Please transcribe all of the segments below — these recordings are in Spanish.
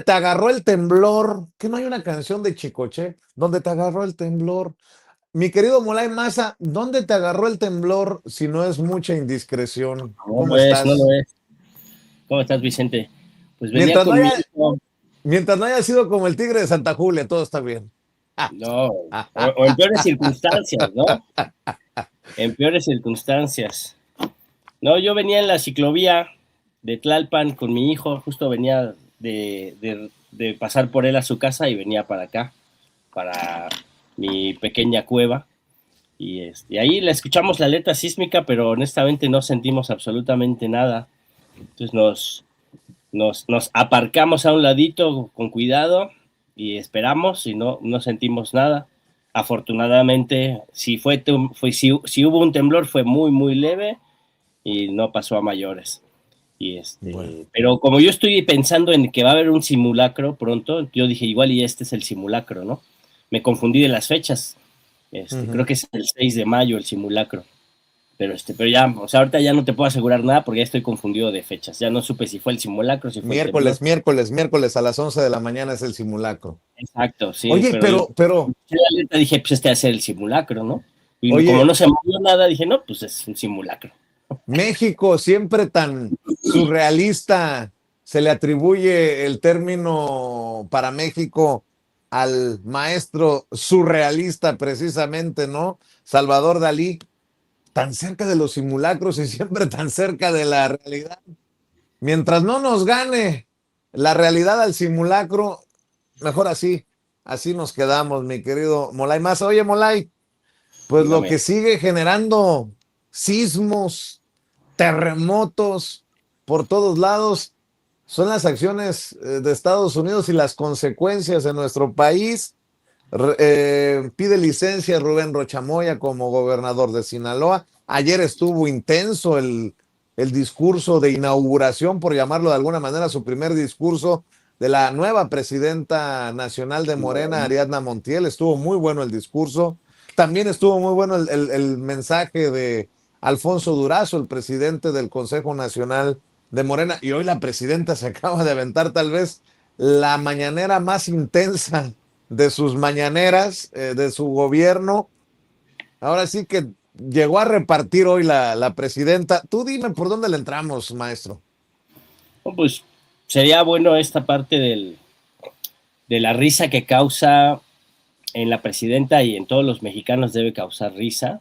te agarró el temblor? ¿Que no hay una canción de Chicoche donde te agarró el temblor? Mi querido Molay Maza, ¿dónde te agarró el temblor si no es mucha indiscreción? No ¿Cómo lo es, no lo estás? es. ¿Cómo estás, Vicente? Pues venía Mientras no con mi haya, hijo. mientras no haya sido como el tigre de Santa Julia, todo está bien. No, o en peores circunstancias, ¿no? En peores circunstancias. No, yo venía en la ciclovía de Tlalpan con mi hijo, justo venía de pasar por él a su casa y venía para acá, para mi pequeña cueva. Y ahí le escuchamos la letra sísmica, pero honestamente no sentimos absolutamente nada. Entonces nos aparcamos a un ladito con cuidado y esperamos y no sentimos nada. Afortunadamente, si hubo un temblor fue muy, muy leve y no pasó a mayores. Bueno. Pero como yo estoy pensando en que va a haber un simulacro pronto, yo dije igual y este es el simulacro, ¿no? Me confundí de las fechas. Creo Ujú. que es el 6 de mayo el simulacro. Pero ya, o sea, ahorita ya no te puedo asegurar nada porque ya estoy confundido de fechas. Ya no supe si fue el simulacro, si fue el temblor. Miércoles a las 11 de la mañana es el simulacro. Exacto, sí, Oye, pero la alerta dije, pues este va a ser el simulacro, ¿no? Y como oye, no se movió nada, dije, no, pues es un simulacro. México siempre tan surrealista, se le atribuye el término para México al maestro surrealista precisamente, ¿no? Salvador Dalí, tan cerca de los simulacros y siempre tan cerca de la realidad. Mientras no nos gane la realidad al simulacro, mejor así, así nos quedamos, mi querido Molay Maza. Oye, Molay, pues lo Dígame. que sigue generando sismos, terremotos por todos lados son las acciones de Estados Unidos y las consecuencias en nuestro país. Pide licencia Rubén Rochamoya como gobernador de Sinaloa. Ayer estuvo intenso el discurso de inauguración, por llamarlo de alguna manera, su primer discurso de la nueva presidenta nacional de Morena, Ariadna Montiel. Estuvo muy bueno el discurso. También estuvo muy bueno el mensaje de Alfonso Durazo, el presidente del Consejo Nacional de Morena. Y hoy la presidenta se acaba de aventar tal vez la mañanera más intensa de sus mañaneras, de su gobierno. Ahora sí que llegó a repartir hoy la presidenta. Tú dime por dónde le entramos, maestro. No, pues sería bueno esta parte de la risa que causa en la presidenta y en todos los mexicanos debe causar risa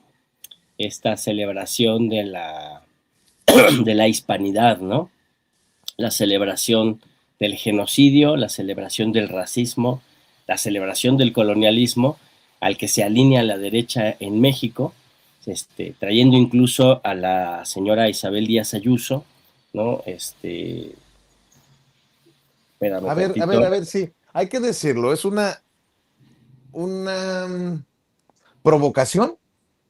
esta celebración de la hispanidad, ¿no? La celebración del genocidio, la celebración del racismo, la celebración del colonialismo, al que se alinea la derecha en México, trayendo incluso a la señora Isabel Díaz Ayuso, ¿no? Espérame tantito. A ver, sí, hay que decirlo, es una provocación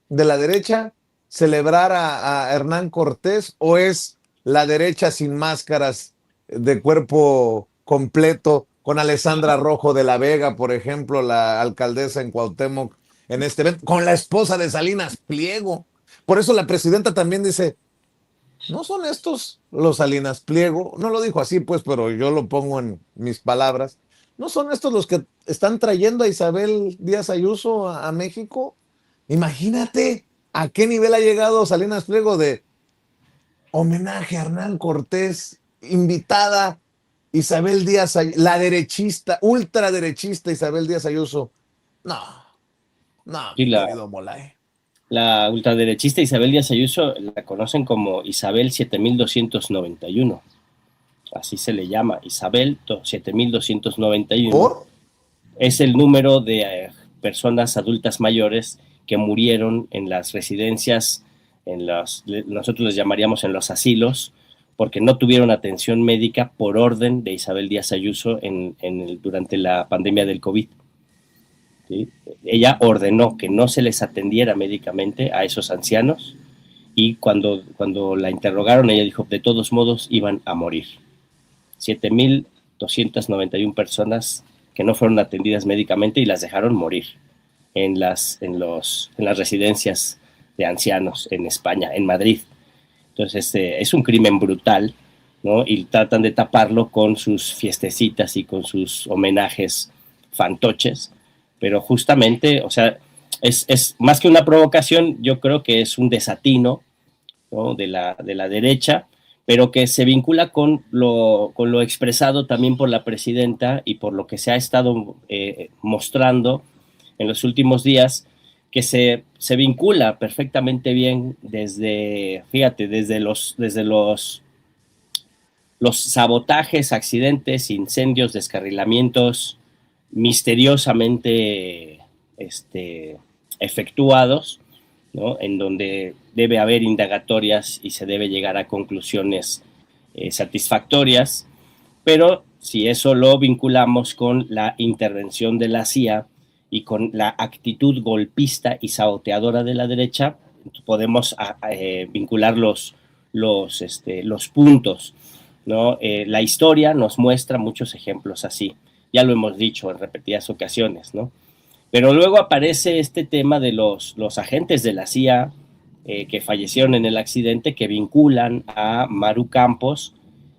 de la derecha celebrar a Hernán Cortés o es la derecha sin máscaras de cuerpo completo con Alessandra Rojo de la Vega, por ejemplo, la alcaldesa en Cuauhtémoc en este evento, con la esposa de Salinas Pliego. Por eso la presidenta también dice, ¿no son estos los Salinas Pliego? No lo dijo así, pues, pero yo lo pongo en mis palabras. ¿No son estos los que están trayendo a Isabel Díaz Ayuso a México? Imagínate a qué nivel ha llegado Salinas Pliego de homenaje a Hernán Cortés, invitada Isabel Díaz Ayuso, la derechista, ultraderechista Isabel Díaz Ayuso. No, no, Sí, mi querido Molay. la ultraderechista Isabel Díaz Ayuso la conocen como Isabel 7291, así se le llama, Isabel 7291. ¿Por? Es el número de personas adultas mayores que murieron en las residencias, nosotros les llamaríamos en los asilos, porque no tuvieron atención médica por orden de Isabel Díaz Ayuso durante la pandemia del COVID. ¿Sí? Ella ordenó que no se les atendiera médicamente a esos ancianos y cuando la interrogaron ella dijo de todos modos iban a morir. 7,291 personas que no fueron atendidas médicamente y las dejaron morir en las residencias de ancianos en España, en Madrid. Entonces, es un crimen brutal, ¿no? Y tratan de taparlo con sus fiestecitas y con sus homenajes fantoches, pero justamente, o sea, es más que una provocación, yo creo que es un desatino, ¿no? de la derecha, pero que se vincula con lo expresado también por la presidenta y por lo que se ha estado mostrando en los últimos días, que se vincula perfectamente bien desde, fíjate, los sabotajes, accidentes, incendios, descarrilamientos misteriosamente efectuados, ¿no? En donde debe haber indagatorias y se debe llegar a conclusiones satisfactorias, pero si eso lo vinculamos con la intervención de la CIA y con la actitud golpista y saboteadora de la derecha, podemos vincular los puntos, ¿no? La historia nos muestra muchos ejemplos así, ya lo hemos dicho en repetidas ocasiones, ¿no? Pero luego aparece este tema de los agentes de la CIA que fallecieron en el accidente, que vinculan a Maru Campos,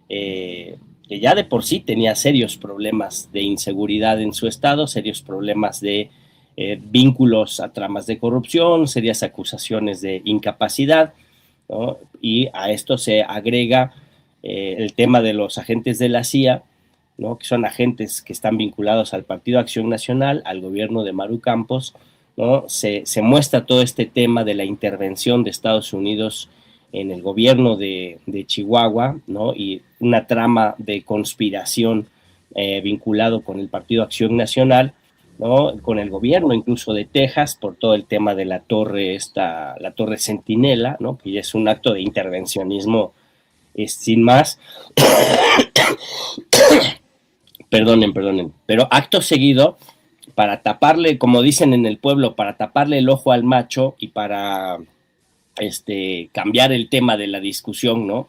que ya de por sí tenía serios problemas de inseguridad en su estado, serios problemas de vínculos a tramas de corrupción, serias acusaciones de incapacidad, ¿no? Y a esto se agrega el tema de los agentes de la CIA, ¿no? Que son agentes que están vinculados al Partido Acción Nacional, al gobierno de Maru Campos, ¿no? Se muestra todo este tema de la intervención de Estados Unidos en el gobierno de Chihuahua, ¿no? Y una trama de conspiración vinculado con el Partido Acción Nacional, ¿no? Con el gobierno incluso de Texas por todo el tema de la torre Centinela, ¿no? Que es un acto de intervencionismo sin más. Perdonen, pero acto seguido, para taparle, como dicen en el pueblo, para taparle el ojo al macho y para cambiar el tema de la discusión, ¿no?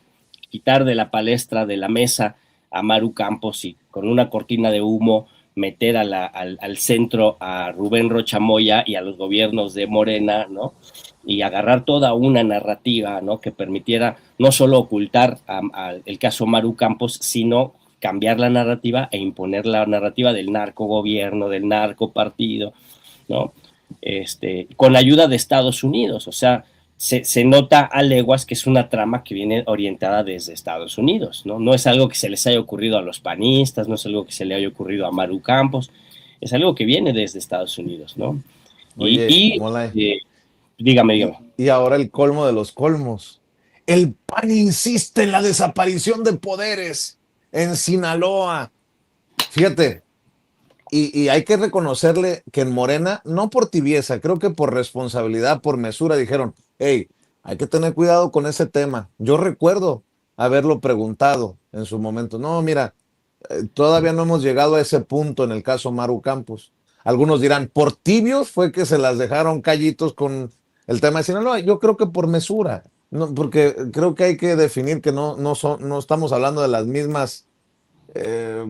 Quitar de la palestra, de la mesa a Maru Campos y con una cortina de humo meter al centro a Rubén Rocha Moya y a los gobiernos de Morena, ¿no? Y agarrar toda una narrativa, ¿no? Que permitiera no solo ocultar el caso Maru Campos, sino cambiar la narrativa e imponer la narrativa del narcogobierno, del narcopartido, ¿no? Con la ayuda de Estados Unidos, o sea, se nota a leguas que es una trama que viene orientada desde Estados Unidos, ¿no? No es algo que se les haya ocurrido a los panistas, no es algo que se le haya ocurrido a Maru Campos, es algo que viene desde Estados Unidos, ¿no? Oye, Molay, dígame. y ahora el colmo de los colmos. El PAN insiste en la desaparición de poderes en Sinaloa. Fíjate, y hay que reconocerle que en Morena, no por tibieza, creo que por responsabilidad, por mesura, dijeron, hey, hay que tener cuidado con ese tema. Yo recuerdo haberlo preguntado en su momento. No, mira, todavía no hemos llegado a ese punto en el caso Maru Campos. Algunos dirán, por tibios fue que se las dejaron callitos con el tema de Sinaloa. Yo creo que por mesura, no, porque creo que hay que definir que no estamos hablando de las mismas eh,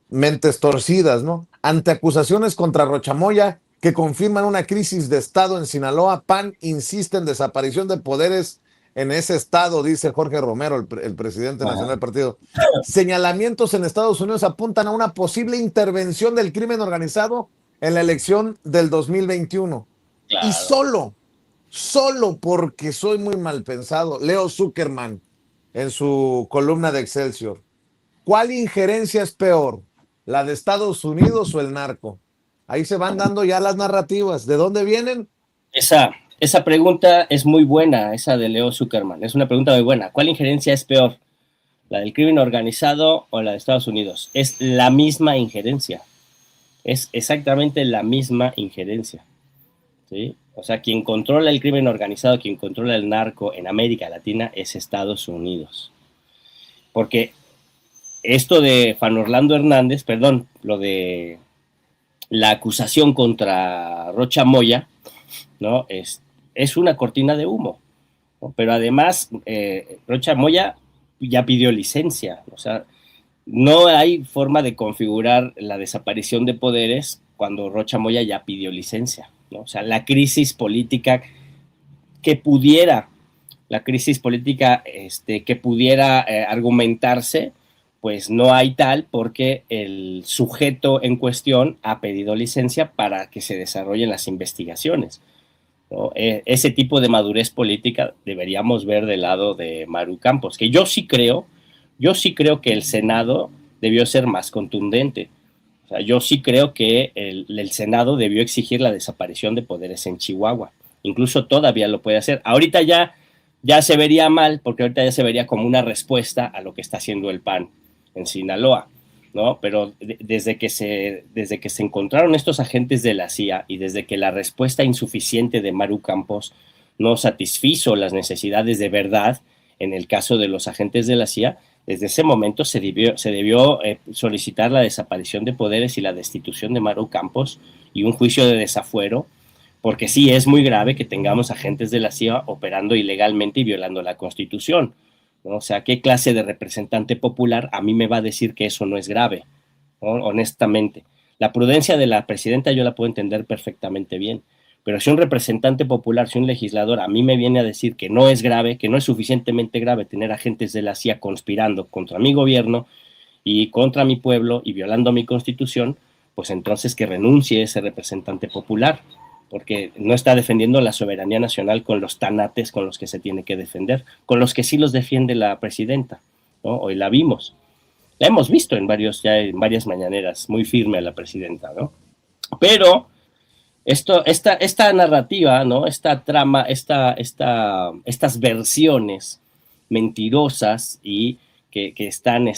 mentes torcidas, ¿no? Ante acusaciones contra Rochamoya que confirman una crisis de Estado en Sinaloa, PAN insiste en desaparición de poderes en ese estado, dice Jorge Romero, el presidente nacional del partido. Señalamientos en Estados Unidos apuntan a una posible intervención del crimen organizado en la elección del 2021. Claro. Y solo porque soy muy mal pensado, Leo Zuckerman en su columna de Excelsior. ¿Cuál injerencia es peor? ¿La de Estados Unidos o el narco? Ahí se van dando ya las narrativas. ¿De dónde vienen? Esa pregunta es muy buena, esa de Leo Zuckerman. Es una pregunta muy buena. ¿Cuál injerencia es peor? ¿La del crimen organizado o la de Estados Unidos? Es la misma injerencia. Es exactamente la misma injerencia. ¿Sí? O sea, quien controla el crimen organizado, quien controla el narco en América Latina es Estados Unidos. Porque esto de Juan Orlando Hernández, perdón, lo de la acusación contra Rocha Moya, ¿no? Es una cortina de humo, ¿no? Pero además, Rocha Moya ya pidió licencia, o sea, no hay forma de configurar la desaparición de poderes cuando Rocha Moya ya pidió licencia, ¿no? O sea, la crisis política que pudiera la crisis política que pudiera argumentarse, pues no hay tal, porque el sujeto en cuestión ha pedido licencia para que se desarrollen las investigaciones, ¿no? Ese tipo de madurez política deberíamos ver del lado de Maru Campos, que yo sí creo que el Senado debió ser más contundente. O sea, yo sí creo que el Senado debió exigir la desaparición de poderes en Chihuahua. Incluso todavía lo puede hacer. Ahorita ya se vería mal, porque ahorita ya se vería como una respuesta a lo que está haciendo el PAN en Sinaloa, ¿no? Pero desde que se encontraron estos agentes de la CIA y desde que la respuesta insuficiente de Maru Campos no satisfizo las necesidades de verdad, en el caso de los agentes de la CIA, desde ese momento se debió solicitar la desaparición de poderes y la destitución de Maru Campos y un juicio de desafuero, porque sí es muy grave que tengamos agentes de la CIA operando ilegalmente y violando la Constitución, ¿no? O sea, ¿qué clase de representante popular a mí me va a decir que eso no es grave? ¿No? Honestamente. La prudencia de la presidenta yo la puedo entender perfectamente bien, pero si un representante popular, si un legislador a mí me viene a decir que no es grave, que no es suficientemente grave tener agentes de la CIA conspirando contra mi gobierno y contra mi pueblo y violando mi Constitución, pues entonces que renuncie ese representante popular, porque no está defendiendo la soberanía nacional con los tanates con los que se tiene que defender, con los que sí los defiende la presidenta, ¿no? Hoy la vimos, la hemos visto en varias mañaneras, muy firme a la presidenta, ¿no? Pero esta narrativa, ¿no? Esta trama, estas versiones mentirosas y que están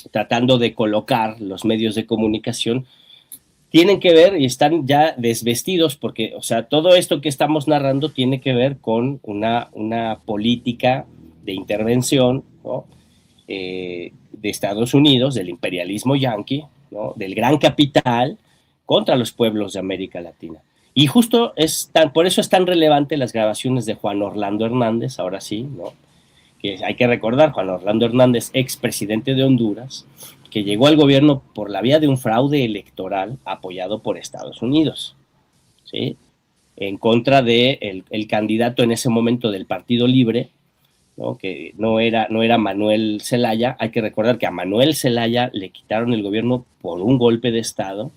tratando de colocar los medios de comunicación, tienen que ver y están ya desvestidos porque, o sea, todo esto que estamos narrando tiene que ver con una política de intervención, ¿no? De Estados Unidos, del imperialismo yanqui, ¿no? Del gran capital contra los pueblos de América Latina. Y justo por eso es tan relevante las grabaciones de Juan Orlando Hernández, ahora sí, ¿no? Que hay que recordar, Juan Orlando Hernández, expresidente de Honduras, que llegó al gobierno por la vía de un fraude electoral apoyado por Estados Unidos, ¿sí? En contra de el candidato en ese momento del Partido Libre, ¿no? Que no era Manuel Zelaya. Hay que recordar que a Manuel Zelaya le quitaron el gobierno por un golpe de Estado,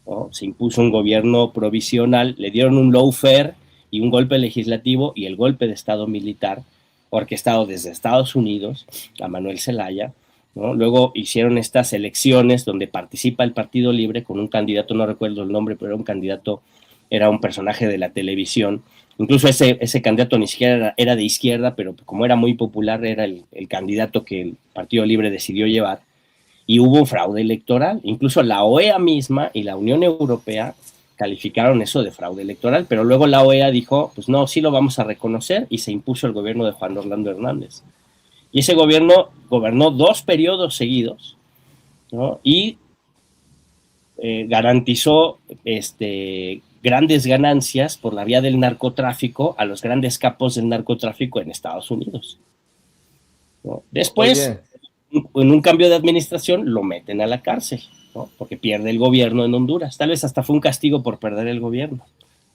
¿no? Se impuso un gobierno provisional, le dieron un lawfare y un golpe legislativo y el golpe de Estado militar orquestado desde Estados Unidos a Manuel Zelaya, ¿no? Luego hicieron estas elecciones donde participa el Partido Libre con un candidato, no recuerdo el nombre, pero era un candidato, era un personaje de la televisión. Incluso ese candidato ni siquiera era de izquierda, pero como era muy popular, era el candidato que el Partido Libre decidió llevar. Y hubo un fraude electoral. Incluso la OEA misma y la Unión Europea calificaron eso de fraude electoral, pero luego la OEA dijo, pues no, sí lo vamos a reconocer, y se impuso el gobierno de Juan Orlando Hernández. Y ese gobierno gobernó 2 periodos seguidos, ¿no? Y garantizó grandes ganancias por la vía del narcotráfico a los grandes capos del narcotráfico en Estados Unidos, ¿no? Después, en un cambio de administración, lo meten a la cárcel, ¿no? Porque pierde el gobierno en Honduras. Tal vez hasta fue un castigo por perder el gobierno.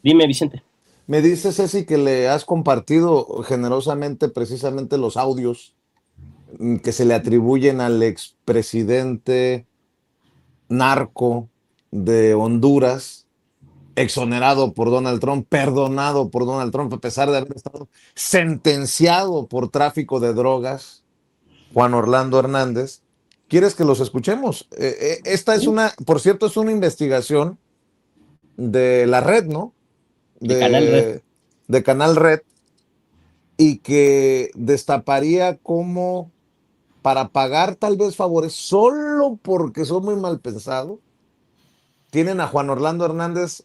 Dime, Vicente. Me dice Ceci que le has compartido generosamente precisamente los audios que se le atribuyen al expresidente narco de Honduras, exonerado por Donald Trump, perdonado por Donald Trump, a pesar de haber estado sentenciado por tráfico de drogas, Juan Orlando Hernández. ¿Quieres que los escuchemos? Esta es por cierto, es una investigación de la red, ¿no? De Canal Red. De Canal Red, y que destaparía cómo para pagar tal vez favores, solo porque son muy mal pensados, tienen a Juan Orlando Hernández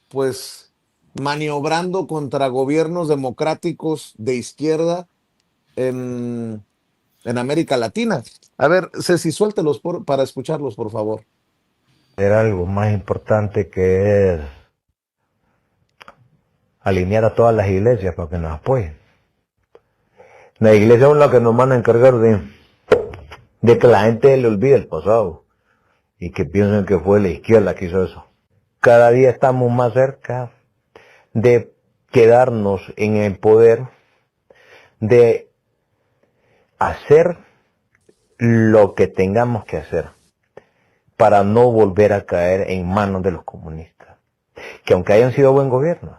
pues maniobrando contra gobiernos democráticos de izquierda en América Latina. A ver, Ceci, suéltelos para escucharlos, por favor. Era algo más importante, que es alinear a todas las iglesias para que nos apoyen. La iglesia es la que nos van a encargar de que la gente le olvide el pasado y que piensen que fue la izquierda que hizo eso. Cada día estamos más cerca de quedarnos en el poder de hacer lo que tengamos que hacer para no volver a caer en manos de los comunistas. Que aunque hayan sido buen gobierno,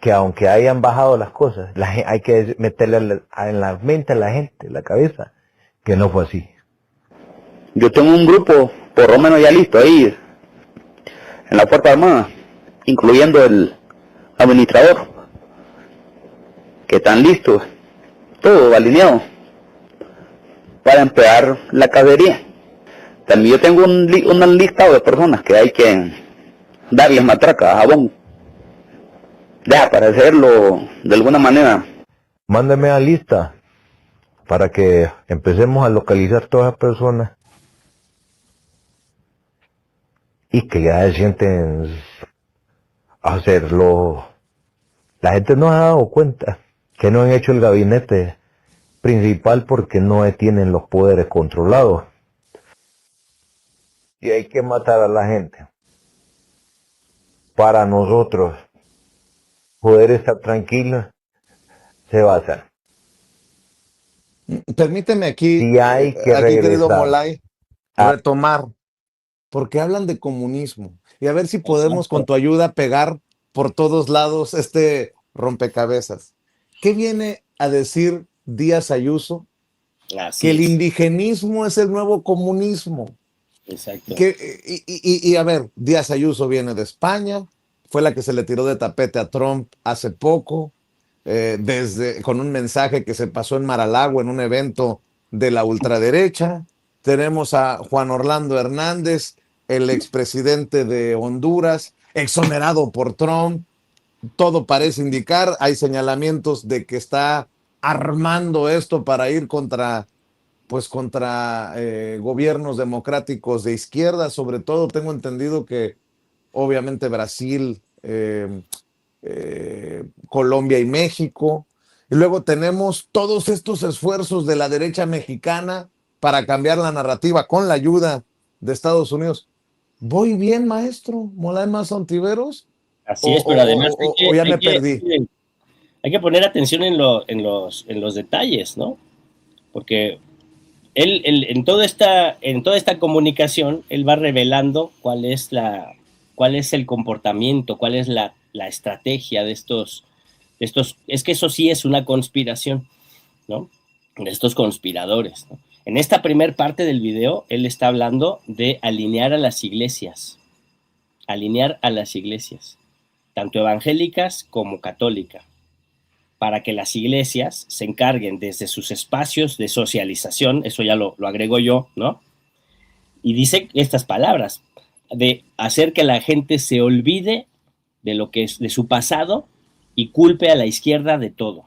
que aunque hayan bajado las cosas, hay que meterle en la mente a la gente, en la cabeza, que no fue así. Yo tengo un grupo, por lo menos ya listo ahí, en la Fuerza Armada, incluyendo el administrador, que están listos, todo alineado, para empezar la cacería. También yo tengo un listado de personas que hay que darles matraca, jabón, ya, para hacerlo de alguna manera. Mándeme a lista para que empecemos a localizar todas las personas y que ya se sienten a hacerlo. La gente no ha dado cuenta que no han hecho el gabinete principal porque no tienen los poderes controlados. Y hay que matar a la gente para nosotros poder estar tranquilos. Se va a hacer. Permíteme aquí, Si hay que aquí querido regresar Molay, retomar, porque hablan de comunismo. Y a ver si podemos, con tu ayuda, pegar por todos lados este rompecabezas. ¿Qué viene a decir Díaz Ayuso? Así Que el es. indigenismo es el nuevo comunismo. Exacto. Y a ver, Díaz Ayuso viene de España, fue la que se le tiró de tapete a Trump hace poco, con un mensaje que se pasó en Mar-a-Lago en un evento de la ultraderecha. Tenemos a Juan Orlando Hernández, el expresidente de Honduras, exonerado por Trump. Todo parece indicar, hay señalamientos de que está armando esto para ir contra gobiernos democráticos de izquierda. Sobre todo tengo entendido que obviamente Brasil, Colombia y México. Y luego tenemos todos estos esfuerzos de la derecha mexicana para cambiar la narrativa con la ayuda de Estados Unidos. ¿Voy bien, maestro Molay Ontiveros? Así es, pero además ¿O ya me perdí? hay que poner atención en los detalles, ¿no? Porque él en toda esta comunicación, él va revelando cuál es el comportamiento, cuál es la estrategia de estos, es que eso sí es una conspiración, ¿no? De estos conspiradores, ¿no? En esta primer parte del video, él está hablando de alinear a las iglesias, tanto evangélicas como católicas, para que las iglesias se encarguen desde sus espacios de socialización, eso ya lo agrego yo, ¿no? Y dice estas palabras, de hacer que la gente se olvide de lo que es de su pasado y culpe a la izquierda de todo.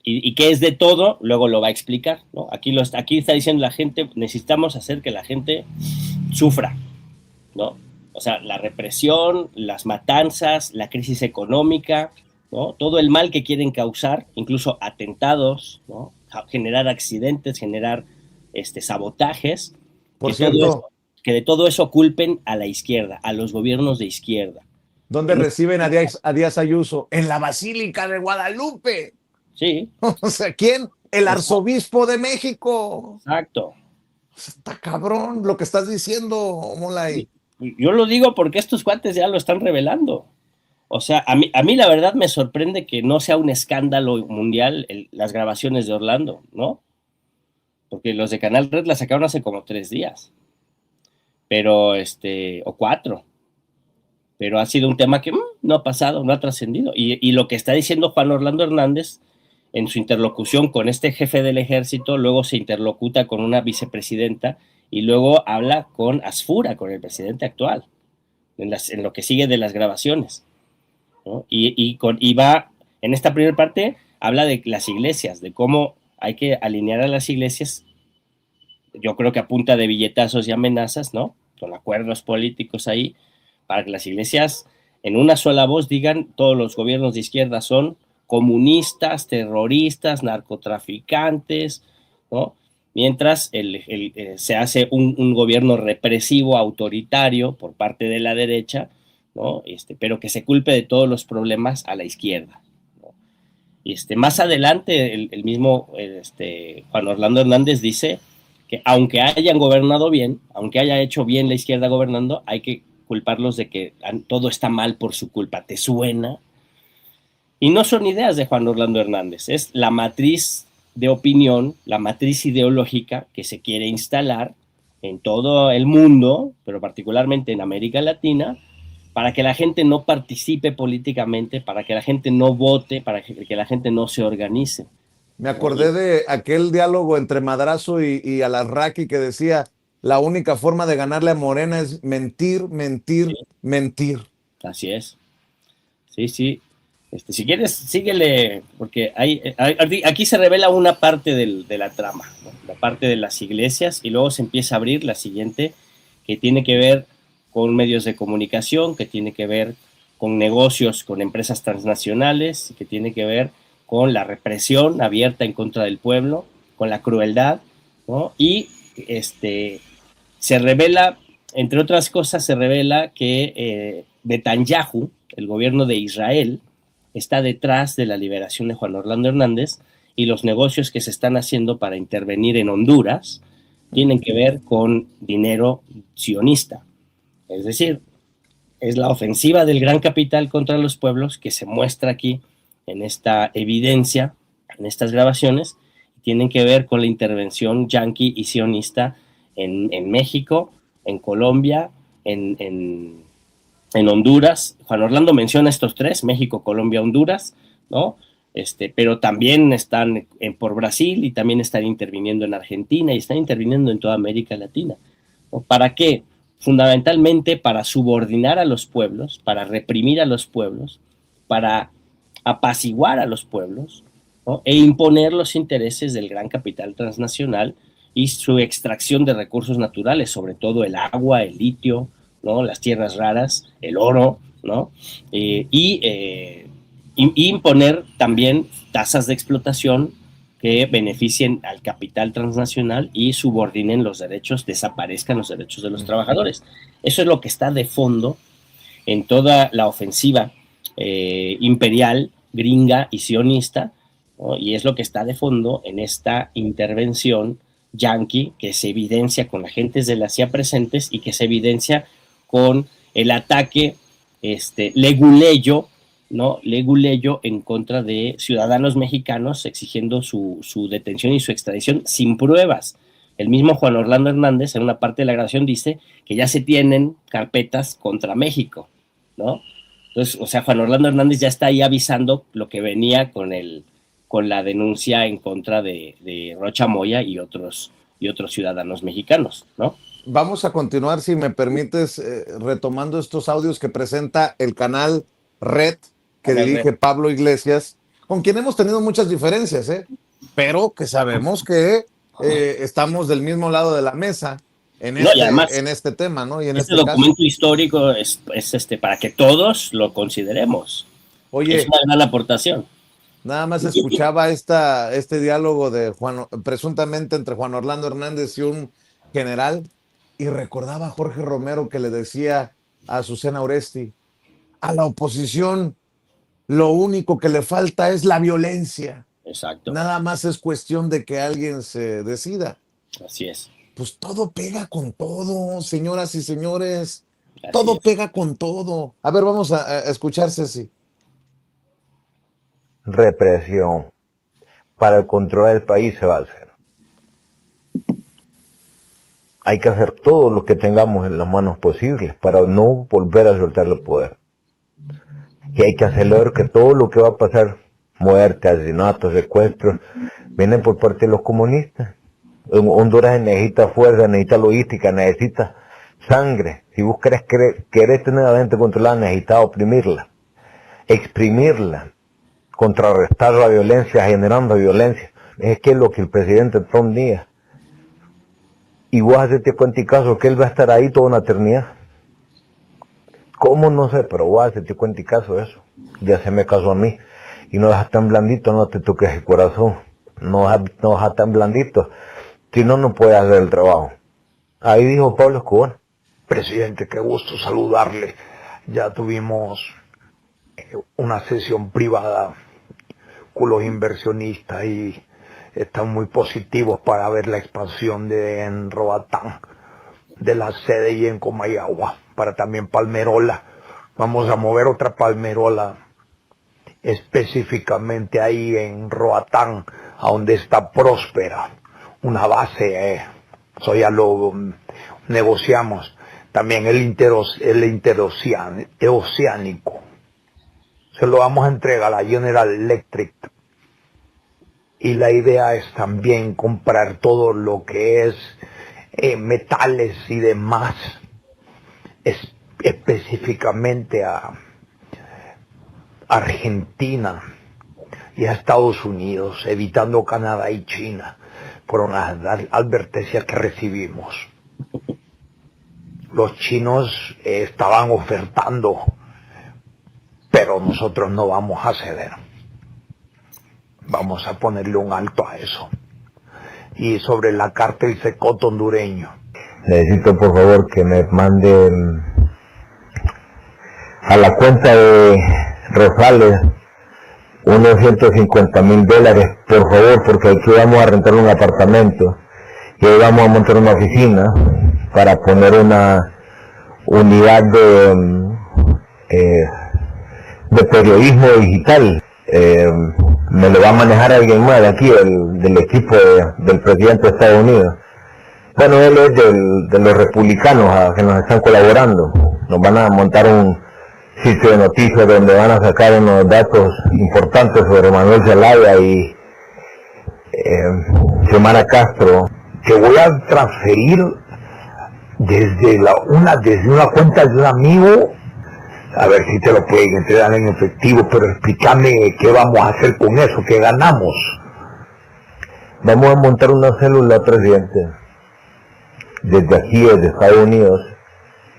¿Y qué es de todo? Luego lo va a explicar, ¿no? Aquí está diciendo la gente, necesitamos hacer que la gente sufra, ¿no? O sea, la represión, las matanzas, la crisis económica, ¿no? Todo el mal que quieren causar, incluso atentados, ¿no? Generar accidentes, generar sabotajes, Por cierto, que de todo eso culpen a la izquierda, a los gobiernos de izquierda. ¿dónde reciben a Díaz Ayuso? En la Basílica de Guadalupe. Sí. O sea, ¿quién? El arzobispo de México. Exacto. Está cabrón lo que estás diciendo, Molay. Yo lo digo porque estos cuates ya lo están revelando. O sea, a mí la verdad me sorprende que no sea un escándalo mundial las grabaciones de Orlando, ¿no? Porque los de Canal Red la sacaron hace como 3 días. Pero, o 4. Pero ha sido un tema que no ha pasado, no ha trascendido. Y lo que está diciendo Juan Orlando Hernández en su interlocución con este jefe del ejército, luego se interlocuta con una vicepresidenta y luego habla con Asfura, con el presidente actual, en lo que sigue de las grabaciones, ¿no? Y va, en esta primera parte, habla de las iglesias, de cómo hay que alinear a las iglesias, yo creo que a punta de billetazos y amenazas, ¿no? Con acuerdos políticos ahí, para que las iglesias en una sola voz digan todos los gobiernos de izquierda son comunistas, terroristas, narcotraficantes, ¿no? Mientras se hace un gobierno represivo, autoritario por parte de la derecha, ¿no? Pero que se culpe de todos los problemas a la izquierda, ¿no? Más adelante, el mismo Juan Orlando Hernández dice que aunque hayan gobernado bien, aunque haya hecho bien la izquierda gobernando, hay que culparlos de que todo está mal por su culpa. ¿Te suena? Y no son ideas de Juan Orlando Hernández, es la matriz de opinión, la matriz ideológica que se quiere instalar en todo el mundo, pero particularmente en América Latina, para que la gente no participe políticamente, para que la gente no vote, para que la gente no se organice. Me acordé de aquel diálogo entre Madrazo y Alarraqui que decía, la única forma de ganarle a Morena es mentir, mentir, Sí. mentir. Así es. Sí, sí. Si quieres, síguele, porque aquí se revela una parte de la trama, ¿no? La parte de las iglesias, y luego se empieza a abrir la siguiente, que tiene que ver con medios de comunicación, que tiene que ver con negocios, con empresas transnacionales, que tiene que ver con la represión abierta en contra del pueblo, con la crueldad, ¿no? Y se revela, entre otras cosas, se revela que Netanyahu, el gobierno de Israel, está detrás de la liberación de Juan Orlando Hernández, y los negocios que se están haciendo para intervenir en Honduras tienen que ver con dinero sionista. Es decir, es la ofensiva del gran capital contra los pueblos que se muestra aquí en esta evidencia, en estas grabaciones, tienen que ver con la intervención yanqui y sionista en México, en Colombia, en Honduras. Juan Orlando menciona estos tres: México, Colombia, Honduras, ¿no? Pero también están por Brasil, y también están interviniendo en Argentina, y están interviniendo en toda América Latina, ¿no? ¿Para qué? Fundamentalmente para subordinar a los pueblos, para reprimir a los pueblos, para apaciguar a los pueblos, ¿no? E imponer los intereses del gran capital transnacional y su extracción de recursos naturales, sobre todo el agua, el litio, ¿no? Las tierras raras, el oro, ¿no? Y imponer también tasas de explotación que beneficien al capital transnacional y subordinen los derechos, desaparezcan los derechos de los trabajadores. Eso es lo que está de fondo en toda la ofensiva imperial, gringa y sionista, ¿no? Y es lo que está de fondo en esta intervención yanqui que se evidencia con agentes de la CIA presentes y que se evidencia con el ataque leguleyo, ¿no? Leguleyo en contra de ciudadanos mexicanos exigiendo su detención y su extradición sin pruebas. El mismo Juan Orlando Hernández, en una parte de la grabación, dice que ya se tienen carpetas contra México, ¿no? Entonces, o sea, Juan Orlando Hernández ya está ahí avisando lo que venía con la denuncia en contra de Rocha Moya y otros ciudadanos mexicanos, ¿no? Vamos a continuar, si me permites, retomando estos audios que presenta el canal Red, que dirige Pablo Iglesias, con quien hemos tenido muchas diferencias, pero que sabemos que estamos del mismo lado de la mesa en este tema, ¿no? Y en este documento histórico es para que todos lo consideremos. Oye, es una gran aportación. Nada más escuchaba este diálogo de presuntamente entre Juan Orlando Hernández y un general, y recordaba a Jorge Romero que le decía a Azucena Oresti: a la oposición lo único que le falta es la violencia. Exacto. Nada más es cuestión de que alguien se decida. Así es. Pues todo pega con todo, señoras y señores. Así todo pega con todo. A ver, vamos a escuchar, Ceci. Represión para el control del país se va a hacer. Hay que hacer todo lo que tengamos en las manos posibles para no volver a soltar el poder. Y hay que acelerar que todo lo que va a pasar, muerte, asesinatos, secuestros, vienen por parte de los comunistas. Honduras necesita fuerza, necesita logística, necesita sangre. Si vos querés tener a la gente controlada, necesitas oprimirla, exprimirla, contrarrestar la violencia, generando violencia. Es que es lo que el presidente Trump diga. Y vos hacete cuenta y caso que él va a estar ahí toda una eternidad. ¿Cómo? No sé, pero vos hacete cuenta y caso de eso. Ya se me casó a mí. Y no dejas tan blandito, no te toques el corazón. No dejas tan blandito. Si no, no puedes hacer el trabajo. Ahí dijo Pablo Escobar: presidente, qué gusto saludarle. Ya tuvimos una sesión privada con los inversionistas y están muy positivos para ver la expansión en Roatán, de la sede y en Comayagua, para también Palmerola. Vamos a mover otra Palmerola específicamente ahí en Roatán, a donde está Próspera, una base, eso ya lo negociamos. También el interoceánico, se lo vamos a entregar a la General Electric. Y la idea es también comprar todo lo que es metales y demás, específicamente a Argentina y a Estados Unidos, evitando Canadá y China, por una advertencia que recibimos. Los chinos estaban ofertando, pero nosotros no vamos a ceder. Vamos a ponerle un alto a eso. Y sobre la cártel Secoto hondureño. Necesito por favor que me manden a la cuenta de Rosales unos $150,000, por favor, porque aquí vamos a rentar un apartamento y hoy vamos a montar una oficina para poner una unidad de periodismo digital. Me lo va a manejar alguien más de aquí, del equipo del presidente de Estados Unidos. Bueno, él es de los republicanos que nos están colaborando. Nos van a montar un sitio de noticias donde van a sacar unos datos importantes sobre Manuel Zelaya y Xiomara Castro, que voy a transferir desde una cuenta de un amigo, a ver si te lo pueden entregar en efectivo, pero explícame qué vamos a hacer con eso, qué ganamos. Vamos a montar una célula, presidente, desde aquí, desde Estados Unidos,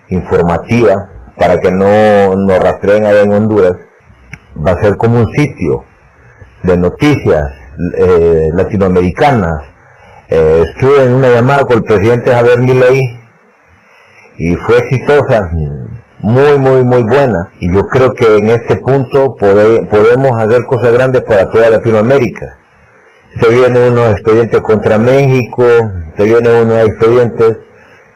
informativa, para que no nos rastreen allá en Honduras. Va a ser como un sitio de noticias latinoamericanas. Estuve en una llamada con el presidente Javier Milei y fue exitosa, muy buena, y yo creo que en este punto podemos hacer cosas grandes para toda Latinoamérica. Se vienen unos expedientes contra México, se vienen unos expedientes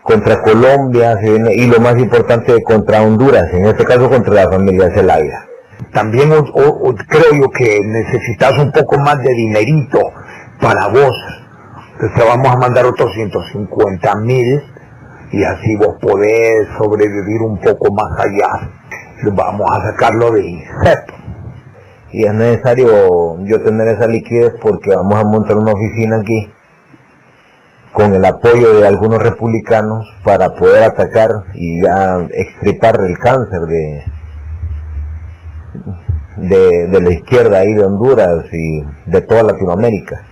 contra Colombia, y lo más importante, contra Honduras, en este caso contra la familia Zelaya. También creo yo que necesitas un poco más de dinerito para vos. Entonces vamos a mandar otros 150,000 y así vos podés sobrevivir un poco más allá. Vamos a sacarlo de INSEP. Y es necesario yo tener esa liquidez porque vamos a montar una oficina aquí con el apoyo de algunos republicanos para poder atacar y ya extirpar el cáncer de la izquierda ahí de Honduras y de toda Latinoamérica.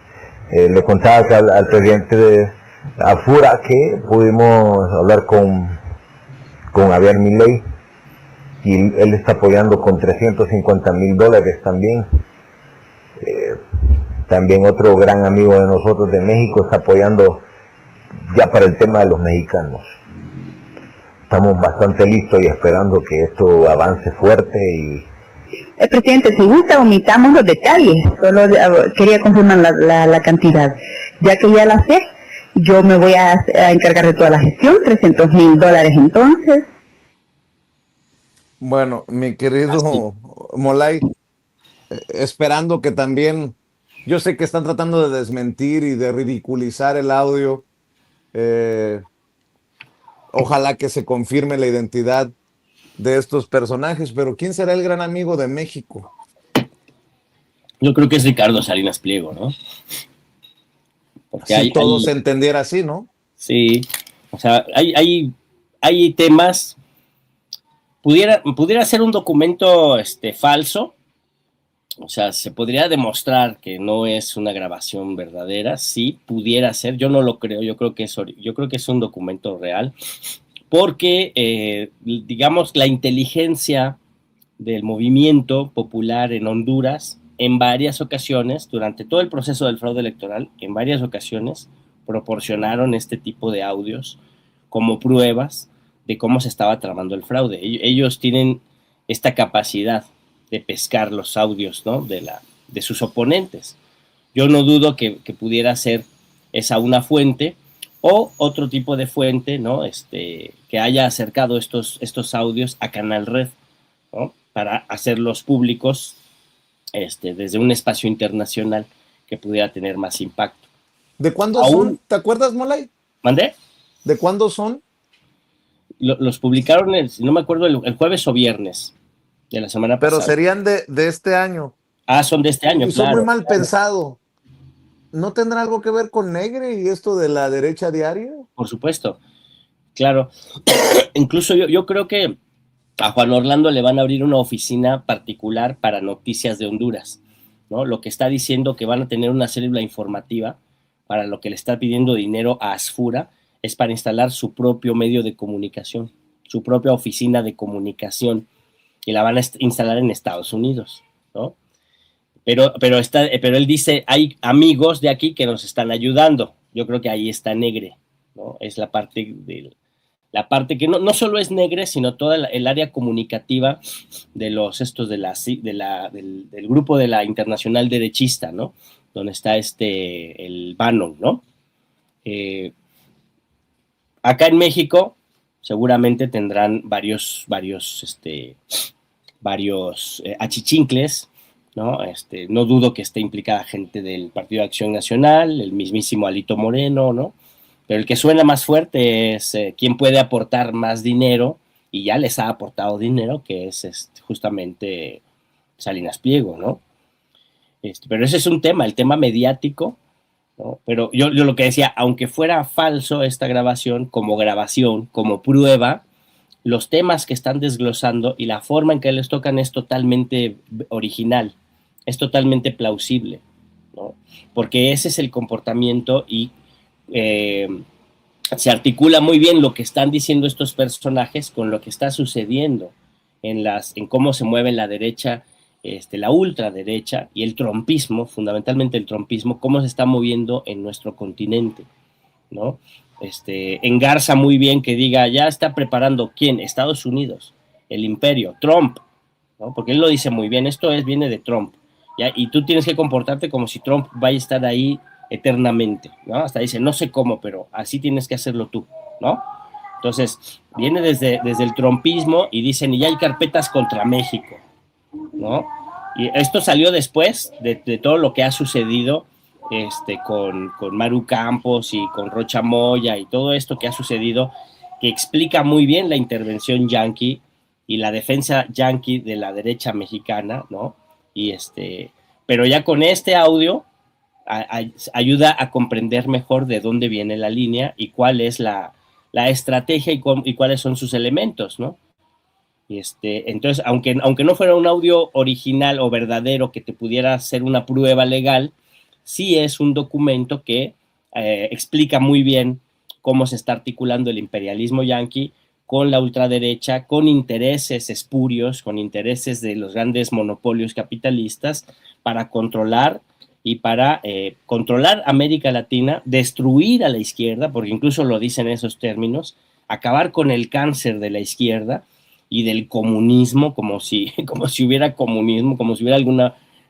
Le contaba al presidente de Afura que pudimos hablar con Javier Milei y él está apoyando con $350,000 también. También otro gran amigo de nosotros de México está apoyando ya para el tema de los mexicanos. Estamos bastante listos y esperando que esto avance fuerte y... Presidente, si gusta, omitamos los detalles, solo quería confirmar la cantidad. Ya que ya la sé, yo me voy a encargar de toda la gestión, $300,000 entonces. Bueno, mi querido Molay, esperando que también, yo sé que están tratando de desmentir y de ridiculizar el audio, ojalá que se confirme la identidad de estos personajes, pero ¿quién será el gran amigo de México? Yo creo que es Ricardo Salinas Pliego, ¿no? Porque si todo se entendiera así, ¿no? Sí, o sea, hay temas, pudiera ser un documento falso, o sea, se podría demostrar que no es una grabación verdadera, sí, pudiera ser, yo no lo creo, yo creo que es un documento real, porque, digamos, la inteligencia del movimiento popular en Honduras, en varias ocasiones, durante todo el proceso del fraude electoral, en varias ocasiones proporcionaron este tipo de audios como pruebas de cómo se estaba tramando el fraude. Ellos tienen esta capacidad de pescar los audios, ¿no?, de sus oponentes. Yo no dudo que pudiera ser esa una fuente o otro tipo de fuente, ¿no?, que haya acercado estos audios a Canal Red, ¿no?, para hacerlos públicos desde un espacio internacional que pudiera tener más impacto. ¿De cuándo son? ¿Te acuerdas, Molay? ¿Mandé? ¿De cuándo son? Los publicaron, no me acuerdo, el jueves o viernes de la semana Pero pasada. serían de este año. Ah, son de este año, y son claro. muy mal pensado. ¿No tendrá algo que ver con Negre y esto de la derecha diaria? Por supuesto, claro. Incluso yo creo que a Juan Orlando le van a abrir una oficina particular para noticias de Honduras, ¿no? Lo que está diciendo que van a tener una célula informativa para lo que le está pidiendo dinero a Asfura es para instalar su propio medio de comunicación, su propia oficina de comunicación, y la van a instalar en Estados Unidos, ¿no? Pero él dice, hay amigos de aquí que nos están ayudando. Yo creo que ahí está Negre, ¿no? Es la parte que no solo es Negre, sino toda el área comunicativa de del grupo de la Internacional Derechista, ¿no? Donde está el Bannon, ¿no? Acá en México seguramente tendrán varios achichincles, ¿no? No dudo que esté implicada gente del Partido de Acción Nacional, el mismísimo Alito Moreno, ¿no? Pero el que suena más fuerte es quién puede aportar más dinero, y ya les ha aportado dinero, que es justamente Salinas Pliego, ¿no? Pero ese es un tema, el tema mediático, ¿no? Pero yo lo que decía, aunque fuera falso esta grabación, como prueba, los temas que están desglosando y la forma en que les tocan es totalmente original, es totalmente plausible, ¿no? Porque ese es el comportamiento y se articula muy bien lo que están diciendo estos personajes con lo que está sucediendo en cómo se mueve la derecha, la ultraderecha y el trumpismo, fundamentalmente el trumpismo, cómo se está moviendo en nuestro continente, ¿no? Engarza muy bien que diga, ya está preparando, ¿quién? Estados Unidos, el imperio, Trump, ¿no? Porque él lo dice muy bien, viene de Trump, ¿ya? Y tú tienes que comportarte como si Trump vaya a estar ahí eternamente, ¿no? Hasta dice, no sé cómo, pero así tienes que hacerlo tú, ¿no? Entonces, viene desde el trumpismo y dicen, y ya hay carpetas contra México, ¿no? Y esto salió después de todo lo que ha sucedido con Maru Campos y con Rocha Moya y todo esto que ha sucedido, que explica muy bien la intervención yanqui y la defensa yanqui de la derecha mexicana, ¿no? Pero ya con este audio ayuda a comprender mejor de dónde viene la línea y cuál es la estrategia y cuáles son sus elementos, ¿no? Entonces, aunque no fuera un audio original o verdadero que te pudiera ser una prueba legal, sí es un documento que explica muy bien cómo se está articulando el imperialismo yanqui con la ultraderecha, con intereses espurios, con intereses de los grandes monopolios capitalistas para controlar América Latina, destruir a la izquierda, porque incluso lo dicen en esos términos, acabar con el cáncer de la izquierda y del comunismo, como si hubiera comunismo, como si hubiera